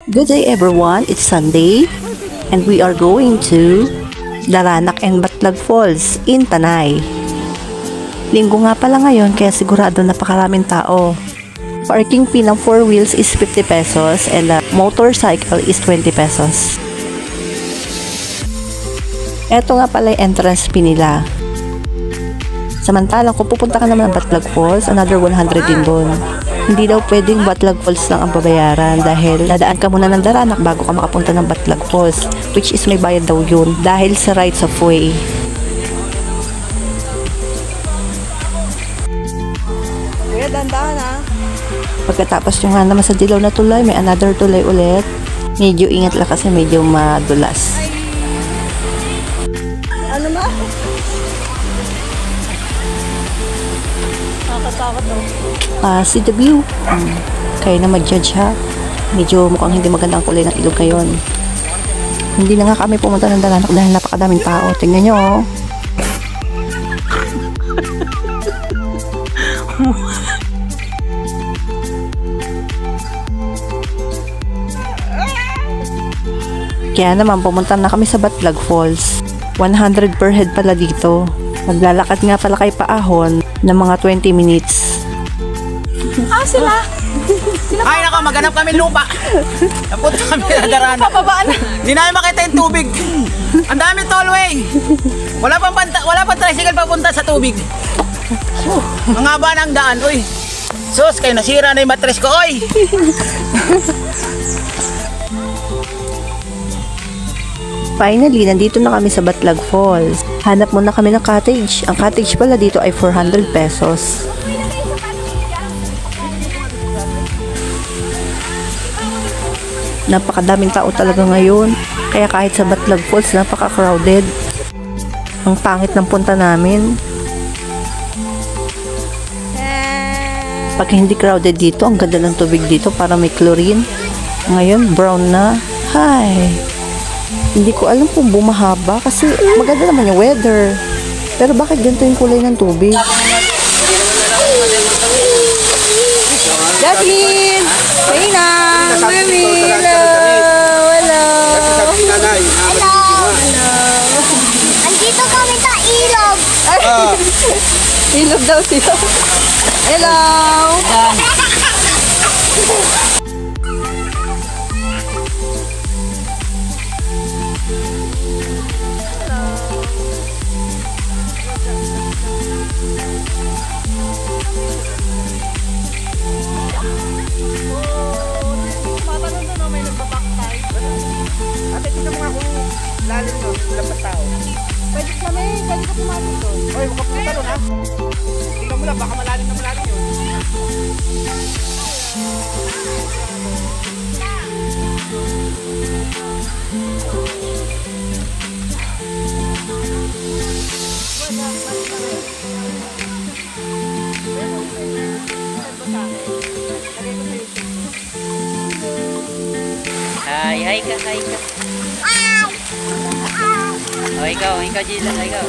Good day everyone, it's Sunday and we are going to Daranak and Batlag Falls in Tanay. Linggo nga pala ngayon kaya sigurado napakaraming tao. Parking fee ng 4 wheels is 50 pesos and the motorcycle is 20 pesos. Eto nga pala yung entrance fee nila. Samantalang kung pupunta ka naman ng Batlag Falls, another 100 din doon. Hindi daw pwedeng Batlag Falls lang ang babayaran dahil nadaan ka muna ng Daranak bago ka makapunta ng Batlag Falls, which is may bayad daw yun dahil sa rights of way. Kuya, dandahan ha. Pagkatapos nyo nga naman sa dilaw na tulay, may another tulay ulit. Medyo ingat lang kasi medyo madulas. Ano na? Nakakatakot daw. See the view. Kaya na mag-judge ha. Medyo mukhang hindi magandang kulay ng ilog ngayon. Hindi na nga kami pumunta ng Daranak dahil napakadaming tao. Tingnan nyo oh. Kaya naman pumunta na kami sa Batlag Falls. 100 per head pala dito. Maglalakad nga pala kay paahon ng mga 20 minutes. Sila? Ay, nako, maghanap kami lupa. Napunta kami na Daranak. Papabaan. Hindi namin makita yung tubig. Ang dami tollway. Wala pang tricycle papunta sa tubig. Ang haba ng daan, uy. Sus, kayo nasira na yung matres ko, uy. Finally, nandito na kami sa Batlag Falls. Hanap muna kami ng cottage. Ang cottage pala dito ay 400 pesos. Napakadaming tao talaga ngayon. Kaya kahit sa Batlag Falls, napaka-crowded. Ang pangit ng punta namin. Pag hindi crowded dito, ang ganda ng tubig dito para may chlorine. Ngayon, brown na. Hi! Hindi ko alam kung bumahaba kasi maganda naman yung weather. Pero bakit ganito yung kulay ng tubig? Jasmine! Reina! Mami! Hello! Hello! Hello! Andito kami sa ilog! Ilog daw sila. Hello! Lalim no, lapas tao. Pwede kami, pwede ka pumasok doon. Oy, makapunta doon ha. Tingnan mo lang, baka malalim na malalim yun. Hi ka. Oh, ikaw, Gila, ikaw.